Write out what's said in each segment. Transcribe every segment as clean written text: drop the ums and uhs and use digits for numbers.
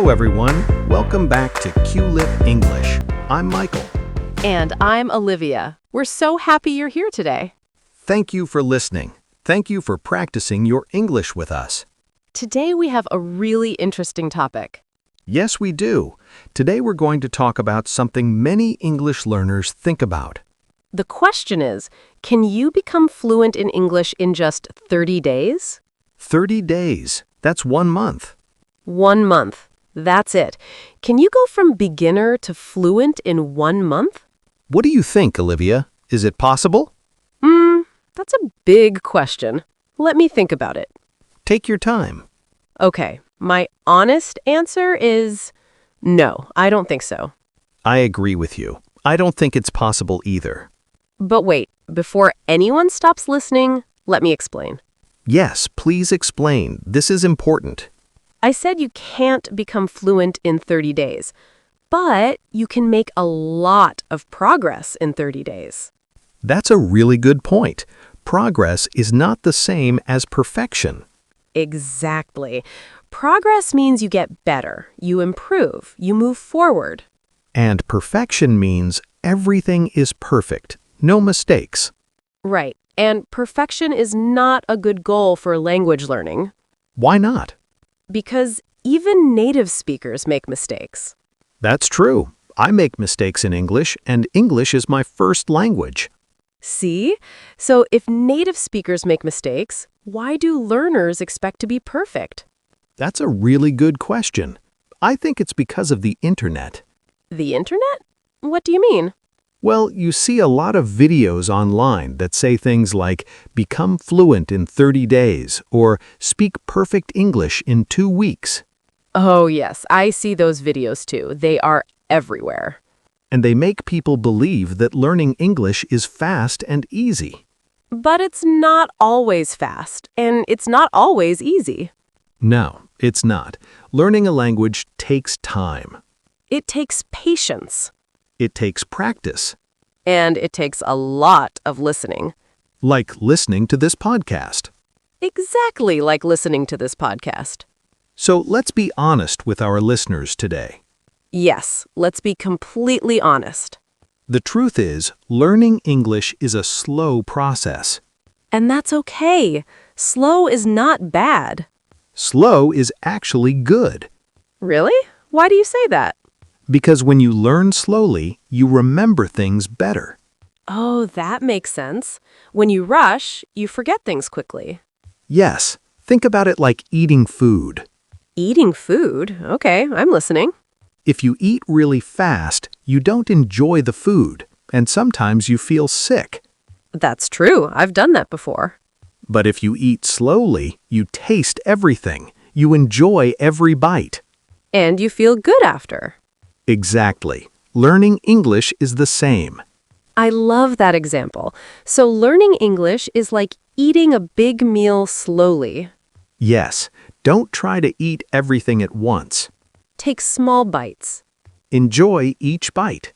Hello, everyone. Welcome back to QLip English. I'm Michael. And I'm Olivia. We're so happy you're here today. Thank you for listening. Thank you for practicing your English with us. Today we have a really interesting topic. Yes, we do. Today we're going to talk about something many English learners think about. The question is, can you become fluent in English in just 30 days? 30 days. That's 1 month. 1 month. That's it. Can you go from beginner to fluent in 1 month? What do you think, Olivia? Is it possible? That's a big question. Let me think about it. Take your time. Okay, my honest answer is no, I don't think so. I agree with you. I don't think it's possible either. But wait, before anyone stops listening, let me explain. Yes, please explain. This is important. I said you can't become fluent in 30 days, but you can make a lot of progress in 30 days. That's a really good point. Progress is not the same as perfection. Exactly. Progress means you get better, you improve, you move forward. And perfection means everything is perfect, no mistakes. Right. And perfection is not a good goal for language learning. Why not? Because even native speakers make mistakes. That's true. I make mistakes in English, and English is my first language. See? So if native speakers make mistakes, why do learners expect to be perfect? That's a really good question. I think it's because of the internet. The internet? What do you mean? Well, you see a lot of videos online that say things like, become fluent in 30 days, or speak perfect English in 2 weeks. Oh, yes, I see those videos too. They are everywhere. And they make people believe that learning English is fast and easy. But it's not always fast, and it's not always easy. No, it's not. Learning a language takes time. It takes patience. It takes practice. And it takes a lot of listening. Like listening to this podcast. Exactly like listening to this podcast. So let's be honest with our listeners today. Yes, let's be completely honest. The truth is, learning English is a slow process. And that's okay. Slow is not bad. Slow is actually good. Really? Why do you say that? Because when you learn slowly, you remember things better. Oh, that makes sense. When you rush, you forget things quickly. Yes, think about it like eating food. Eating food? Okay, I'm listening. If you eat really fast, you don't enjoy the food, and sometimes you feel sick. That's true. I've done that before. But if you eat slowly, you taste everything. You enjoy every bite. And you feel good after. Exactly. Learning English is the same. I love that example. So learning English is like eating a big meal slowly. Yes, don't try to eat everything at once. Take small bites. Enjoy each bite.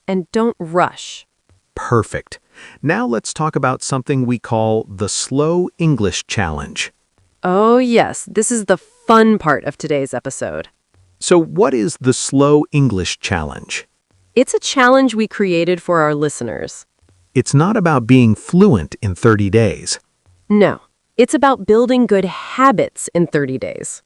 And don't rush. Perfect. Now let's talk about something we call the Slow English Challenge. Oh yes, this is the fun part of today's episode. So what is the Slow English Challenge? It's a challenge we created for our listeners. It's not about being fluent in 30 days. No, it's about building good habits in 30 days.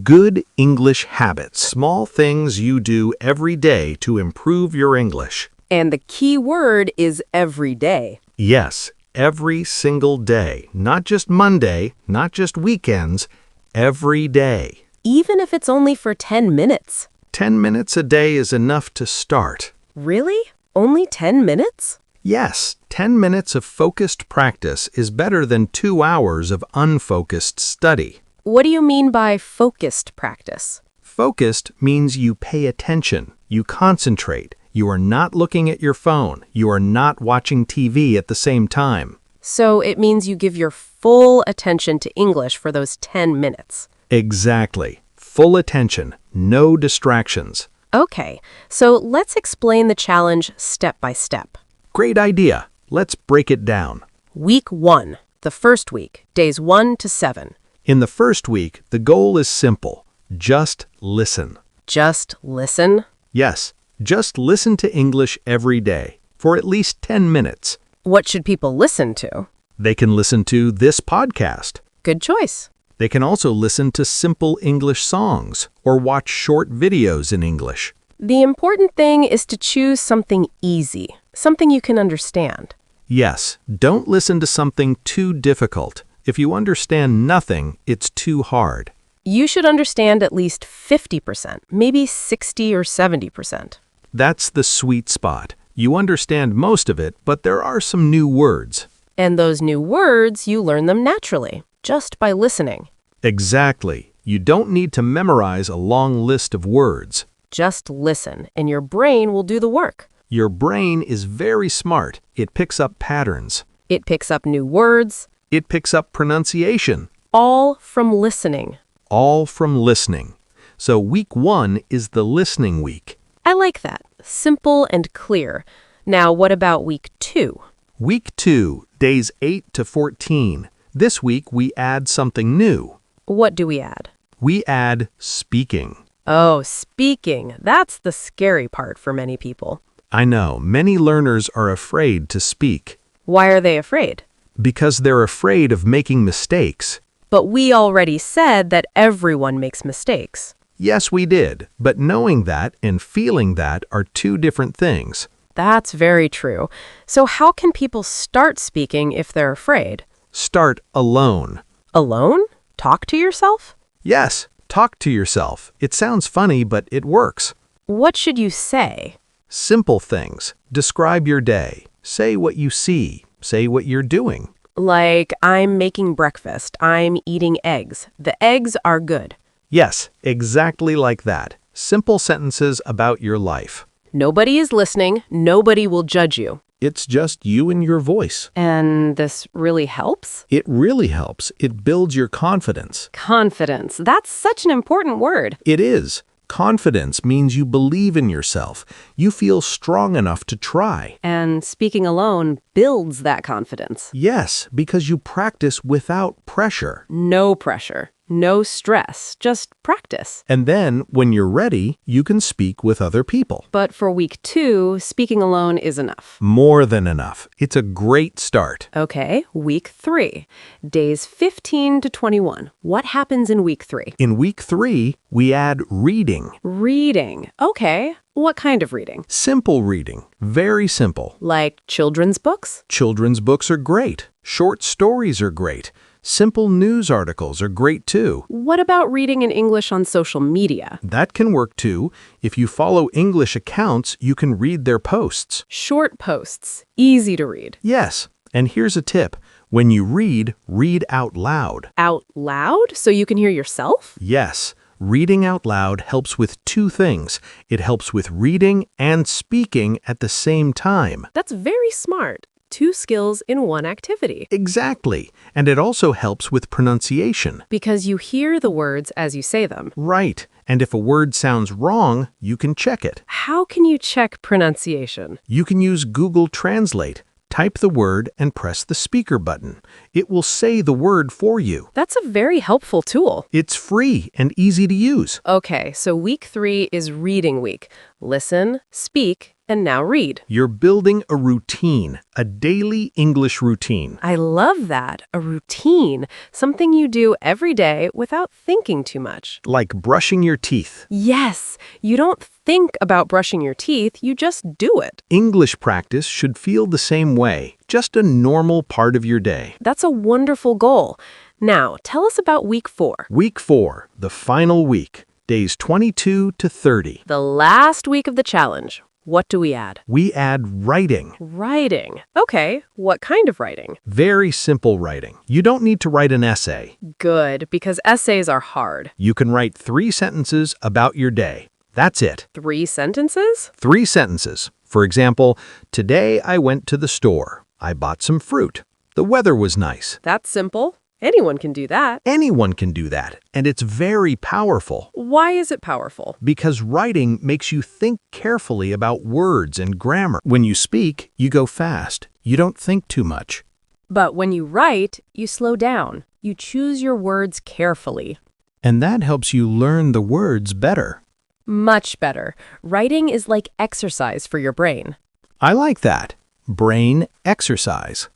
Good English habits. Small things you do every day to improve your English. And the key word is every day. Yes, every single day. Not just Monday, not just weekends, every day. Even if it's only for 10 minutes. 10 minutes a day is enough to start. Really? Only 10 minutes? Yes, 10 minutes of focused practice is better than 2 hours of unfocused study. What do you mean by focused practice? Focused means you pay attention, you concentrate, you are not looking at your phone, you are not watching TV at the same time. So it means you give your full attention to English for those 10 minutes. Exactly. Full attention, no distractions. Okay, so let's explain the challenge step by step. Great idea. Let's break it down. Week 1, the first week, days 1 to 7. In the first week, the goal is simple. Just listen. Just listen? Yes, just listen to English every day for at least 10 minutes. What should people listen to? They can listen to this podcast. Good choice. They can also listen to simple English songs or watch short videos in English. The important thing is to choose something easy, something you can understand. Yes, don't listen to something too difficult. If you understand nothing, it's too hard. You should understand at least 50%, maybe 60 or 70%. That's the sweet spot. You understand most of it, but there are some new words. And those new words, you learn them naturally, just by listening. Exactly. You don't need to memorize a long list of words. Just listen, and your brain will do the work. Your brain is very smart. It picks up patterns. It picks up new words, It picks up pronunciation. all from listening. All from listening. So week 1 is the listening week. I like that. Simple and clear. Now, what about week 2? Week 2, days 8 to 14. This week we add something new. What do we add? We add speaking. Oh, speaking. That's the scary part for many people. I know, many learners are afraid to speak Why are they afraid? because they're afraid of making mistakes. But we already said that everyone makes mistakes. Yes, we did, but knowing that and feeling that are two different things. That's very true. So how can people start speaking if they're afraid? Start alone. Alone? Talk to yourself? Yes, talk to yourself. It sounds funny, but it works. What should you say? Simple things. Describe your day. Say what you see. Say what you're doing. Like, I'm making breakfast. I'm eating eggs. The eggs are good. Yes, exactly like that. Simple sentences about your life. Nobody is listening. Nobody will judge you. It's just you and your voice. And this really helps? It really helps. It builds your confidence. Confidence. That's such an important word. It is. Confidence means you believe in yourself. You feel strong enough to try. And speaking alone builds that confidence. Yes, because you practice without pressure. No pressure. No stress. Just practice. And then, when you're ready, you can speak with other people. But for week 2, speaking alone is enough. More than enough. It's a great start. Okay, week 3. Days 15 to 21. What happens in week 3? In week 3, we add reading. Reading. Okay. What kind of reading? Simple reading. Very simple. Like children's books? Children's books are great. Short stories are great. Simple news articles are great too. What about reading in English on social media? That can work too. If you follow English accounts, you can read their posts. Short posts. Easy to read. Yes, and here's a tip. When you read, read out loud. Out loud? So you can hear yourself? Yes, reading out loud helps with two things. It helps with reading and speaking at the same time. That's very smart. 2 skills in one activity. Exactly. And it also helps with pronunciation. Because you hear the words as you say them. Right. And if a word sounds wrong, you can check it. How can you check pronunciation? You can use Google Translate. Type the word and press the speaker button. It will say the word for you. That's a very helpful tool. It's free and easy to use. Okay, so week 3 is reading week. Listen, speak, and now read. You're building a routine, a daily English routine. I love that. A routine. Something you do every day without thinking too much. Like brushing your teeth. Yes, you don't think about brushing your teeth, you just do it. English practice should feel the same way, just a normal part of your day. That's a wonderful goal. Now, tell us about week 4. Week 4, the final week, days 22 to 30. The last week of the challenge. What do we add? We add writing. Writing. Okay, what kind of writing? Very simple writing. You don't need to write an essay. Good, because essays are hard. You can write 3 sentences about your day. That's it. 3 sentences? 3 sentences. For example, today I went to the store. I bought some fruit. The weather was nice. That's simple. Anyone can do that. Anyone can do that, and it's very powerful. Why is it powerful? Because writing makes you think carefully about words and grammar. When you speak, you go fast. You don't think too much. But when you write, you slow down. You choose your words carefully. And that helps you learn the words better. Much better. Writing is like exercise for your brain. I like that. Brain exercise.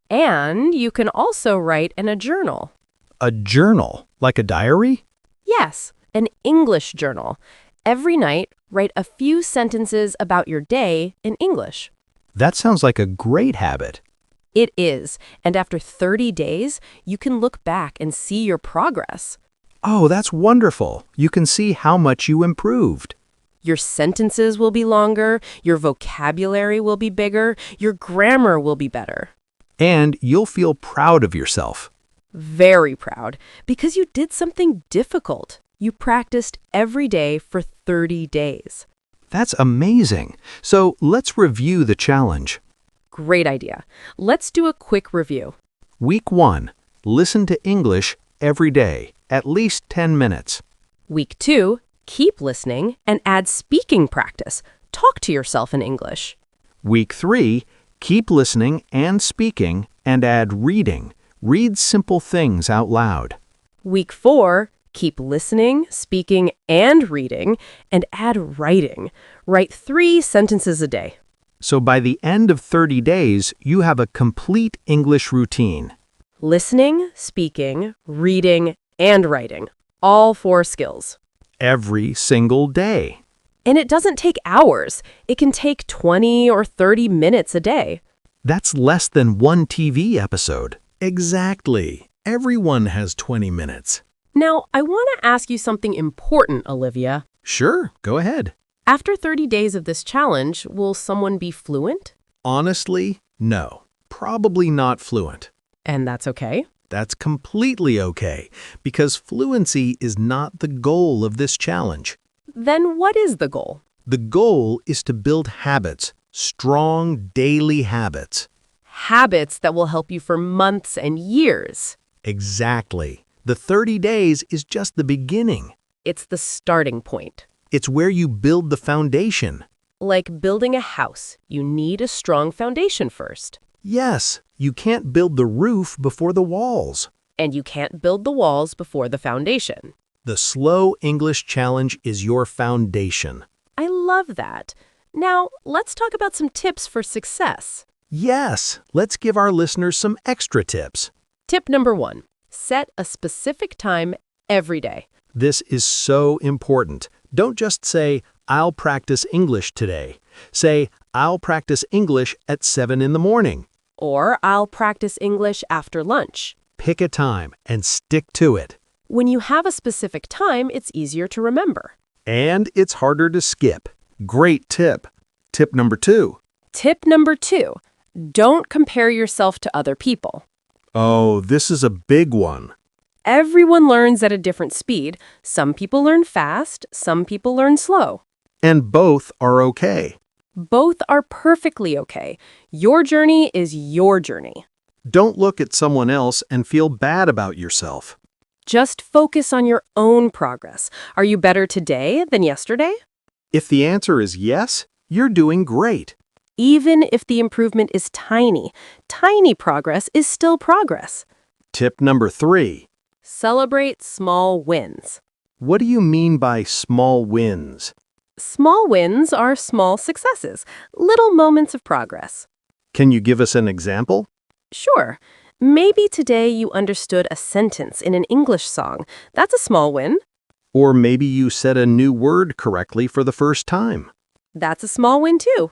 And you can also write in a journal. A journal, like a diary? Yes, an English journal. Every night, write a few sentences about your day in English. That sounds like a great habit. It is, and after 30 days, you can look back and see your progress. Oh, that's wonderful. You can see how much you improved. Your sentences will be longer, your vocabulary will be bigger, your grammar will be better. And you'll feel proud of yourself. Very proud, because you did something difficult. You practiced every day for 30 days. That's amazing. So let's review the challenge. Great idea. Let's do a quick review. Week 1. Listen to English every day, at least 10 minutes. Week 2, keep listening and add speaking practice. Talk to yourself in English. Week 3. Keep listening and speaking and add reading. Read simple things out loud. Week 4, keep listening, speaking, and reading, and add writing. Write 3 sentences a day. So by the end of 30 days, you have a complete English routine. Listening, speaking, reading, and writing. All 4 skills. Every single day. And it doesn't take hours. It can take 20 or 30 minutes a day. That's less than one TV episode. Exactly. Everyone has 20 minutes. Now, I want to ask you something important, Olivia. Sure, go ahead. After 30 days of this challenge, will someone be fluent? Honestly, no. Probably not fluent. And that's okay? That's completely okay, because fluency is not the goal of this challenge. Then what is the goal? The goal is to build habits, strong daily habits. Habits that will help you for months and years. Exactly. The 30 days is just the beginning. It's the starting point. It's where you build the foundation. Like building a house, you need a strong foundation first. Yes, you can't build the roof before the walls. And you can't build the walls before the foundation. The Slow English Challenge is your foundation. I love that. Now, let's talk about some tips for success. Yes, let's give our listeners some extra tips. Tip number 1, set a specific time every day. This is so important. Don't just say, I'll practice English today. Say, I'll practice English at 7 in the morning. Or I'll practice English after lunch. Pick a time and stick to it. When you have a specific time, it's easier to remember. And it's harder to skip. Great tip. Tip number 2. Tip number 2, don't compare yourself to other people. Oh, this is a big one. Everyone learns at a different speed. Some people learn fast, some people learn slow. And both are okay. Both are perfectly okay. Your journey is your journey. Don't look at someone else and feel bad about yourself. Just focus on your own progress. Are you better today than yesterday? If the answer is yes, you're doing great. Even if the improvement is tiny, tiny progress is still progress. Tip number 3. Celebrate small wins. What do you mean by small wins? Small wins are small successes, little moments of progress. Can you give us an example? Sure. Maybe today you understood a sentence in an English song. That's a small win. Or maybe you said a new word correctly for the first time. That's a small win too.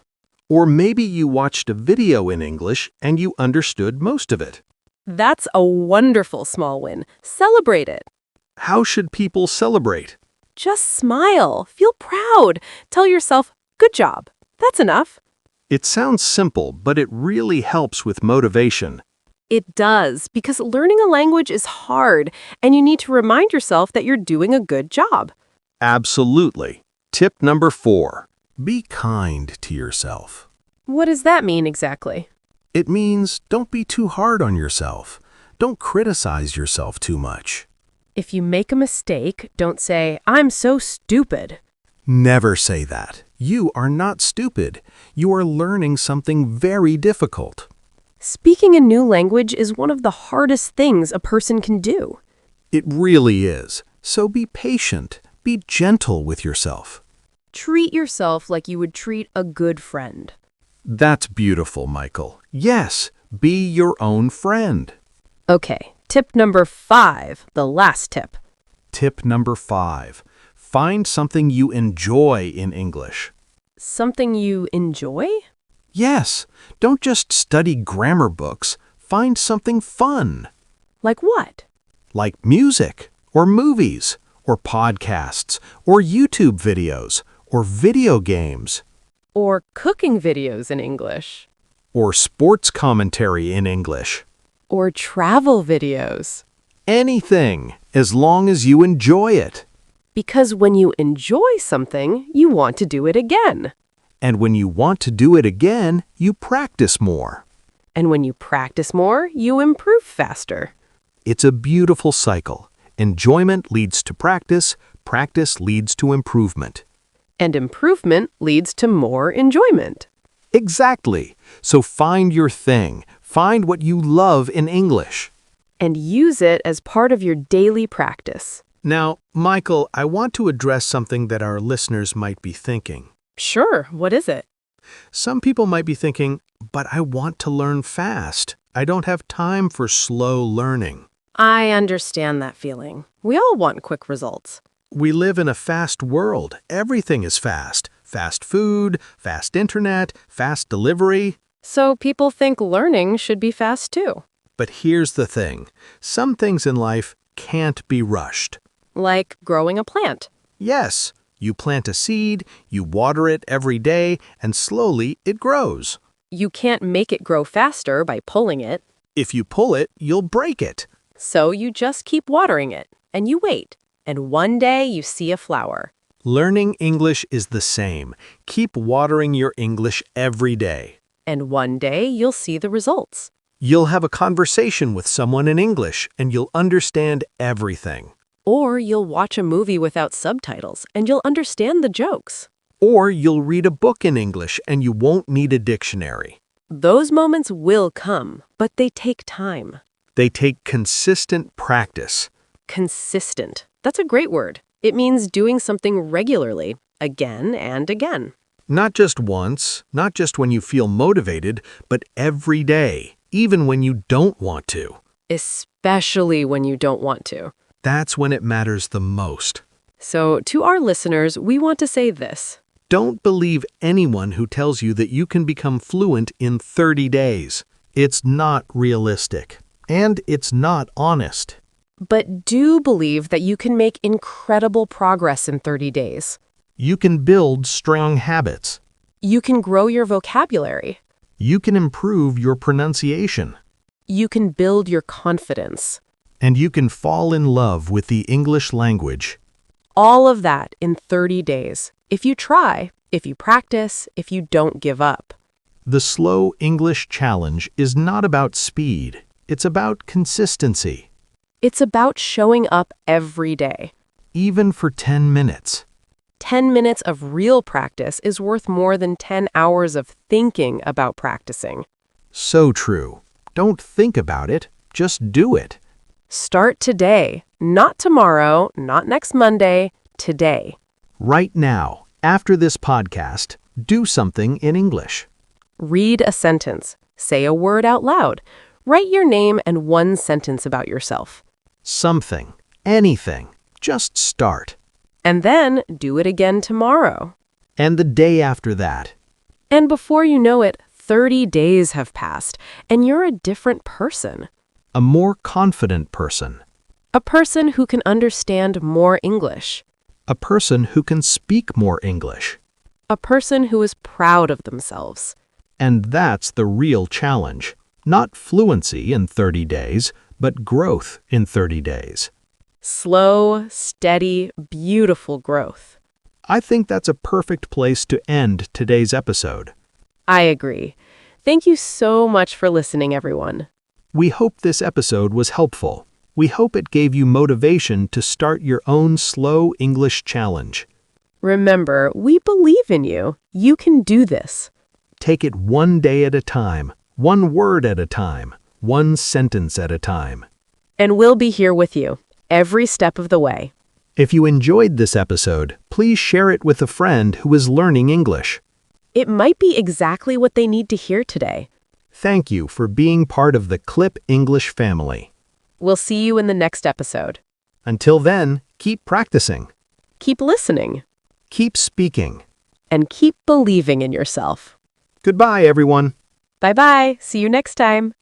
Or maybe you watched a video in English and you understood most of it. That's a wonderful small win. Celebrate it. How should people celebrate? Just smile. Feel proud. Tell yourself, good job. That's enough. It sounds simple, but it really helps with motivation. It does, because learning a language is hard, and you need to remind yourself that you're doing a good job. Absolutely. Tip number 4. Be kind to yourself. What does that mean exactly? It means don't be too hard on yourself. Don't criticize yourself too much. If you make a mistake, don't say, I'm so stupid. Never say that. You are not stupid. You are learning something very difficult. Speaking a new language is one of the hardest things a person can do. It really is. So be patient. Be gentle with yourself. Treat yourself like you would treat a good friend. That's beautiful, Michael. Yes, be your own friend. Okay, tip number 5, the last tip. Tip number 5. Find something you enjoy in English. Something you enjoy? Yes, don't just study grammar books. Find something fun, Like what? like music, or movies, or podcasts, or YouTube videos, or video games, Or cooking videos in English. or sports commentary in English. Or travel videos. Anything, as long as you enjoy it. Because when you enjoy something, you want to do it again. And when you want to do it again, you practice more. And when you practice more, you improve faster. It's a beautiful cycle. Enjoyment leads to practice, practice leads to improvement. And improvement leads to more enjoyment. Exactly. So find your thing. Find what you love in English. And use it as part of your daily practice. Now, Michael, I want to address something that our listeners might be thinking. Sure, what is it? Some people might be thinking, but I want to learn fast. I don't have time for slow learning. I understand that feeling. We all want quick results. We live in a fast world. Everything is fast. Fast food, fast internet, fast delivery. So people think learning should be fast too. But here's the thing. Some things in life can't be rushed. Like growing a plant. Yes, you plant a seed, you water it every day, and slowly it grows. You can't make it grow faster by pulling it. If you pull it, you'll break it. So you just keep watering it, and you wait. And one day you see a flower. Learning English is the same. Keep watering your English every day. And one day you'll see the results. You'll have a conversation with someone in English, and you'll understand everything. Or you'll watch a movie without subtitles, and you'll understand the jokes. Or you'll read a book in English, and you won't need a dictionary. Those moments will come, but they take time. They take consistent practice. Consistent. That's a great word. It means doing something regularly, again and again. Not just once, not just when you feel motivated, but every day, even when you don't want to. Especially when you don't want to. That's when it matters the most. So, to our listeners, we want to say this. Don't believe anyone who tells you that you can become fluent in 30 days. It's not realistic. And it's not honest. But do believe that you can make incredible progress in 30 days. You can build strong habits. You can grow your vocabulary. You can improve your pronunciation. You can build your confidence. And you can fall in love with the English language. All of that in 30 days. If you try, if you practice, if you don't give up. The Slow English Challenge is not about speed. It's about consistency. It's about showing up every day. Even for 10 minutes. 10 minutes of real practice is worth more than 10 hours of thinking about practicing. So true. Don't think about it. Just do it. Start today. Not tomorrow, not next Monday, today. Right now, after this podcast, do something in English. Read a sentence. Say a word out loud. Write your name and one sentence about yourself. Something. Anything. Just start. And then do it again tomorrow. And the day after that. And before you know it, 30 days have passed, and you're a different person. A more confident person. A person who can understand more English. A person who can speak more English. A person who is proud of themselves. And that's the real challenge. Not fluency in 30 days, but growth in 30 days. Slow, steady, beautiful growth. I think that's a perfect place to end today's episode. I agree. Thank you so much for listening, everyone. We hope this episode was helpful. We hope it gave you motivation to start your own slow English challenge. Remember, we believe in you. You can do this. Take it one day at a time, one word at a time, one sentence at a time. And we'll be here with you every step of the way. If you enjoyed this episode, please share it with a friend who is learning English. It might be exactly what they need to hear today. Thank you for being part of the Clip English family. We'll see you in the next episode. Until then, keep practicing, Keep listening keep speaking. and keep believing in yourself. Goodbye, everyone. Bye-bye. See you next time.